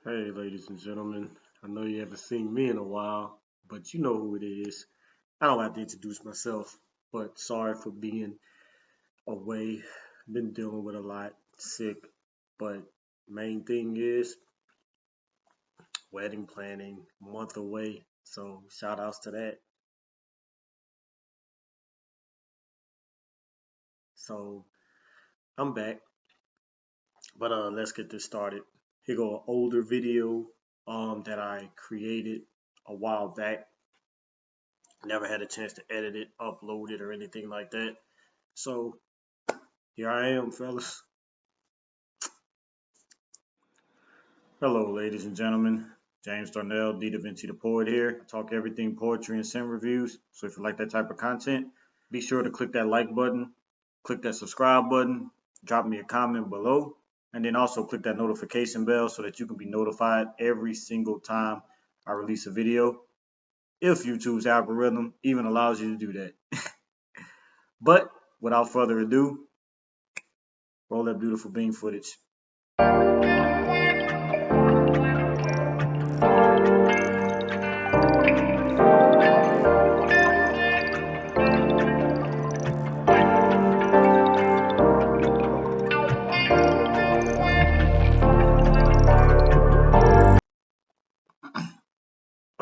Hey, ladies and gentlemen. I know you haven't seen me in a while, but you know who it is. I don't have to introduce myself, but sorry for being away. Been dealing with a lot, sick, but main thing is wedding planning, a month away. So shout outs to that. So I'm back, but let's get this started. Here go an older video that I created a while back. Never had a chance to edit it, upload it, or anything like that. So here I am, fellas. Hello, ladies and gentlemen. James Darnell, D. Davinci the Poet here. I talk everything poetry and scent reviews. So if you like that type of content, be sure to click that like button, click that subscribe button, drop me a comment below, and then also click that notification bell so that you can be notified every single time I release a video. If YouTube's algorithm even allows you to do that. But without further ado, roll that beautiful bean footage.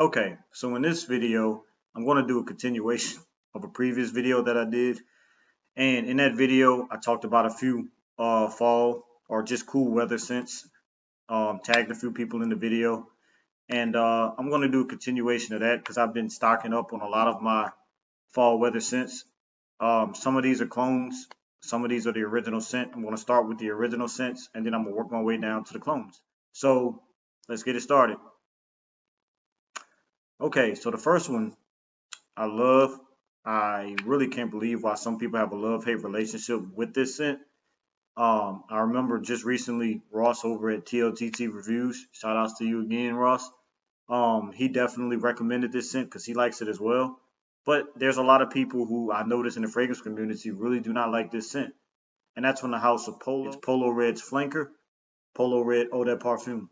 Okay, so in this video, I'm going to do a continuation of a previous video that I did. And in that video, I talked about a few fall or just cool weather scents, tagged a few people in the video. And I'm going to do a continuation of that because I've been stocking up on a lot of my fall weather scents. Some of these are clones, some of these are the original scent. I'm going to start with the original scents and then I'm going to work my way down to the clones. So let's get it started. Okay, so the first one I love. I really can't believe why some people have a love-hate relationship with this scent. I remember just recently Ross over at TLTT Reviews. Shout outs to you again, Ross. He definitely recommended this scent because he likes it as well. But there's a lot of people who I notice in the fragrance community really do not like this scent, and that's from the house of Polo. It's Polo Red's Flanker, Polo Red Eau de Parfum.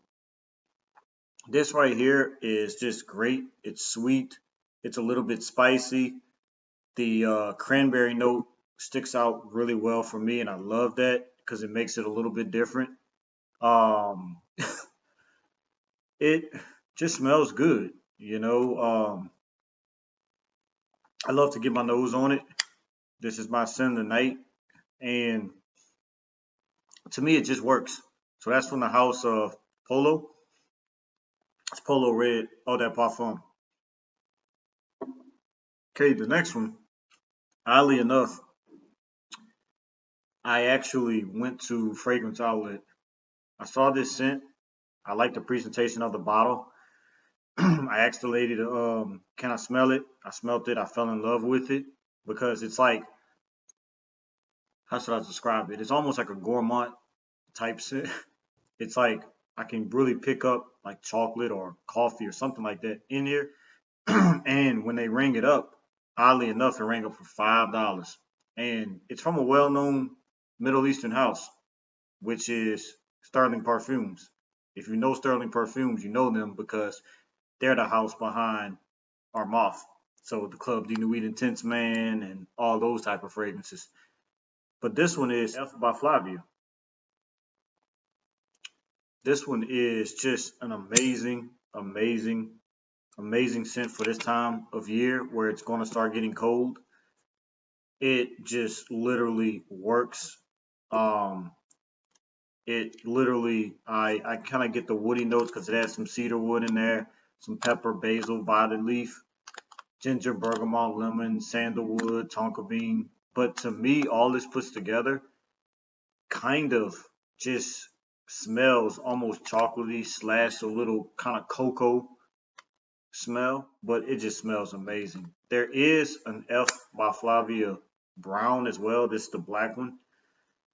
This right here is just great. It's sweet. It's a little bit spicy. The cranberry note sticks out really well for me, and I love that because it makes it a little bit different. Um, it just smells good, you know. I love to get my nose on it. This is my scent of the night, and to me, it just works. So that's from the house of Polo. It's Polo Red Eau de Parfum. Okay, the next one, oddly enough, I actually went to Fragrance Outlet. I saw this scent. I like the presentation of the bottle. I asked the lady to, can I smell it? I smelled it. I fell in love with it because it's like, how should I describe it? It's almost like a gourmand type scent. It's like I can really pick up like chocolate or coffee or something like that in here. And when they ring it up, oddly enough, it rang up for $5. And it's from a well-known Middle Eastern house, which is Sterling Parfums. If you know Sterling Parfums, you know them because they're the house behind Armaf. So the Club de Nuit Intense Man and all those type of fragrances. But this one is F by Flavia. This one is just an amazing scent for this time of year where it's going to start getting cold. It just literally works. Um, it literally, I kind of get the woody notes because it has some cedar wood in there, some pepper, basil, violet leaf, ginger, bergamot, lemon, sandalwood, tonka bean. But to me, all this puts together kind of just smells almost chocolatey slash a little kind of cocoa smell, but it just smells amazing. There is an F by Flavia brown as well. This is the black one.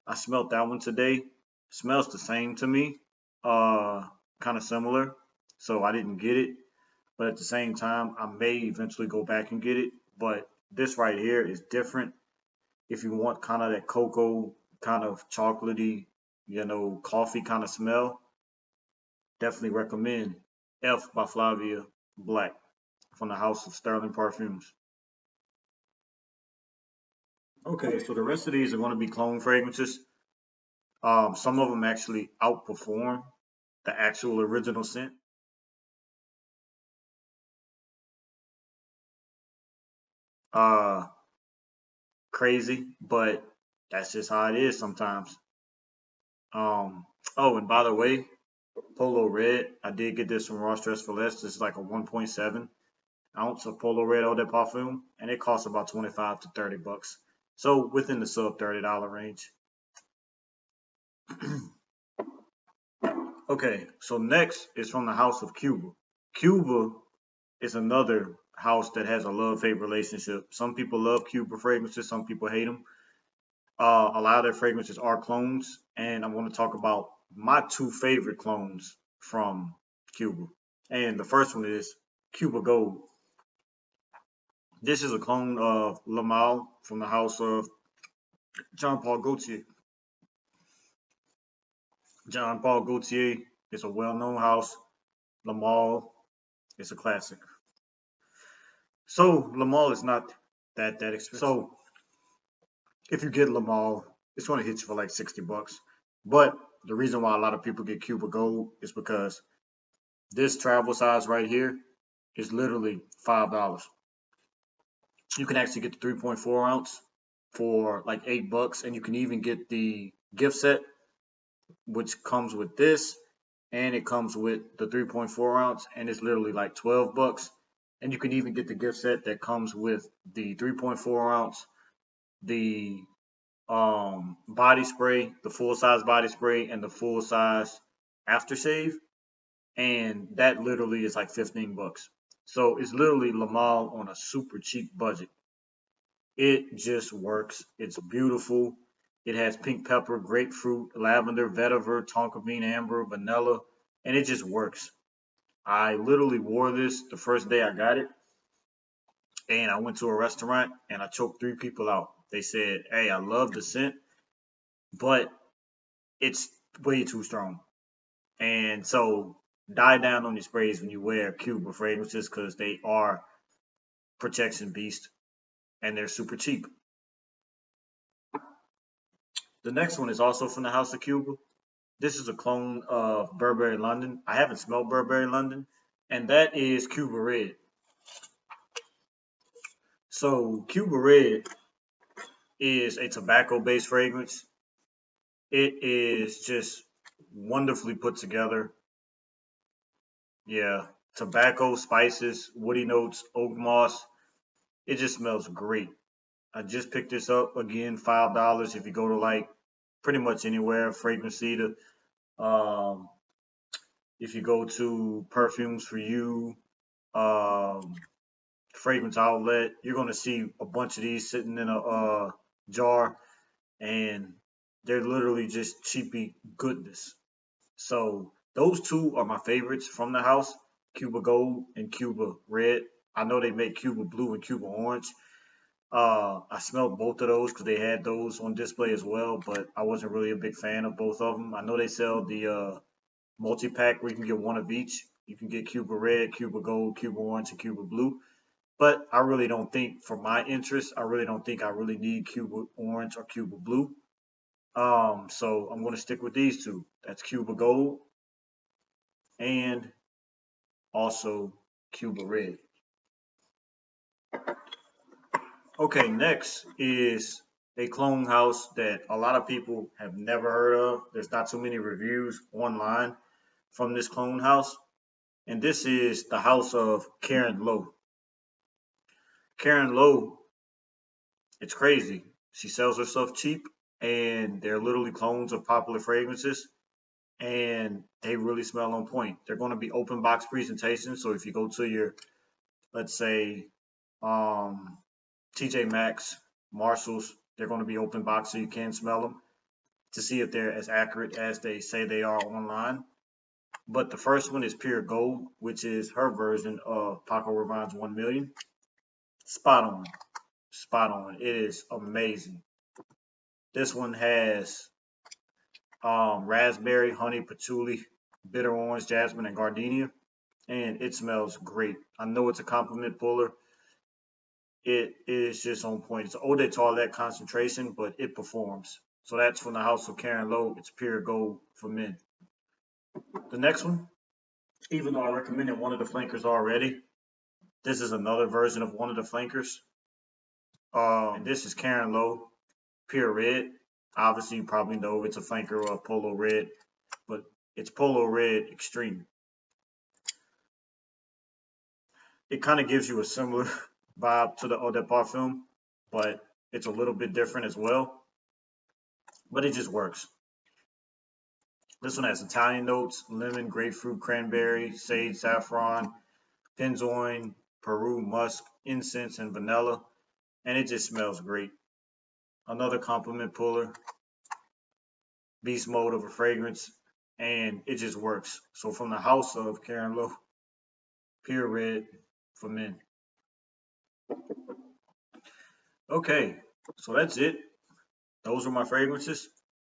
I smelled that one today. Smells the same to me. Kind of similar. So I didn't get it. But at the same time, I may eventually go back and get it. But this right here is different. If you want kind of that cocoa, kind of chocolatey, coffee kind of smell, definitely recommend F by Flavia Black from the House of Sterling Parfums. Okay, so the rest of these are going to be clone fragrances. Some of them actually outperform the actual original scent. Uh, Crazy, but that's just how it is sometimes. Um, oh, and by the way, Polo Red, I did get this from Ross Dress for Less. This is like a 1.7 ounce of Polo Red Eau de Parfum, and it costs about 25 to 30 bucks. So within the sub $30 range. Okay, so next is from the House of Cuba. Cuba is another house that has a love-hate relationship. Some people love Cuba fragrances, some people hate them. A lot of their fragrances are clones, and I'm going to talk about my two favorite clones from Cuba. And the first one is Cuba Gold. This is a clone of Lamal from the house of John Paul Gaultier. John Paul Gaultier is a well-known house. Lamal is a classic. So Lamal is not that expensive. So if you get Lamal, it's going to hit you for like 60 bucks. But the reason why a lot of people get Cuba Gold is because this travel size right here is literally $5. You can actually get the 3.4 ounce for like $8, and you can even get the gift set, which comes with this, and it comes with the 3.4 ounce, and it's literally like $12. And you can even get the gift set that comes with the 3.4 ounce, the body spray, the full size body spray, and the full size aftershave, and that literally is like 15 bucks. So it's literally Lamal on a super cheap budget. It just works. It's beautiful. It has pink pepper, grapefruit, lavender, vetiver, tonka bean, amber, vanilla, and it just works. I literally wore this the first day I got it, and I went to a restaurant and I choked three people out. They said, "Hey, I love the scent, but it's way too strong." And so, die down on your sprays when you wear Cuba fragrances because they are protection beast and they're super cheap. The next one is also from the House of Cuba. This is a clone of Burberry London. I haven't smelled Burberry London, and that is Cuba Red. So Cuba Red is a tobacco-based fragrance. It is just wonderfully put together. Yeah, tobacco, spices, woody notes, oak moss. It just smells great. I just picked this up again, $5. If you go to like pretty much anywhere, Fragrance Cedar. Um, if you go to Perfumes for You, um, Fragrance Outlet, you're gonna see a bunch of these sitting in a jar, and they're literally just cheapy goodness. So those two are my favorites from the house, Cuba Gold and Cuba Red. I know they make Cuba Blue and Cuba Orange. I smelled both of those because they had those on display as well, but I wasn't really a big fan of both of them. I know they sell the multi-pack where you can get one of each. You can get Cuba Red, Cuba Gold, Cuba Orange, and Cuba Blue. But I really don't think, for my interest, I really don't think I really need Cuba Orange or Cuba Blue. So I'm going to stick with these two. That's Cuba Gold and also Cuba Red. Okay, next is a clone house that a lot of people have never heard of. There's not too many reviews online from this clone house, and this is the house of Karen Lowe. Karen Lowe, it's crazy. She sells her stuff cheap, and they're literally clones of popular fragrances, and they really smell on point. They're going to be open box presentations, so if you go to your, let's say, um, TJ Maxx, Marshalls, they're going to be open box so you can smell them to see if they're as accurate as they say they are online. But the first one is Pure Gold, which is her version of Paco Rabanne's 1 Million. Spot on. Spot on. It is amazing. This one has raspberry, honey, patchouli, bitter orange, jasmine, and gardenia, and it smells great. I know it's a compliment puller. It is just on point. It's eau de toilette concentration, but it performs. So that's from the house of Karen Lowe. It's pure gold for men. The next one, even though I recommended one of the flankers already, this is another version of one of the flankers. And this is Karen Lowe, pure red. Obviously, you probably know it's a flanker of Polo red, but it's Polo red extreme. It kind of gives you a similar vibe to the Eau de Parfum, but it's a little bit different as well. But it just works. This one has Italian notes: lemon, grapefruit, cranberry, sage, saffron, benzoin, Peru, musk, incense, and vanilla. And it just smells great. Another compliment puller, beast mode of a fragrance, and it just works. So from the house of Karen Lowe, pure red for men. Okay, so that's it. Those are my fragrances.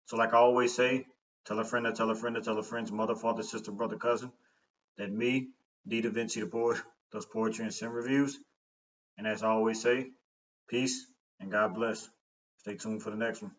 So like I always say, tell a friend to tell a friend to tell a friend's mother, father, sister, brother, cousin, that me, D. Davinci the poet, does poetry and sim reviews. And as I always say, peace and God bless. Stay tuned for the next one.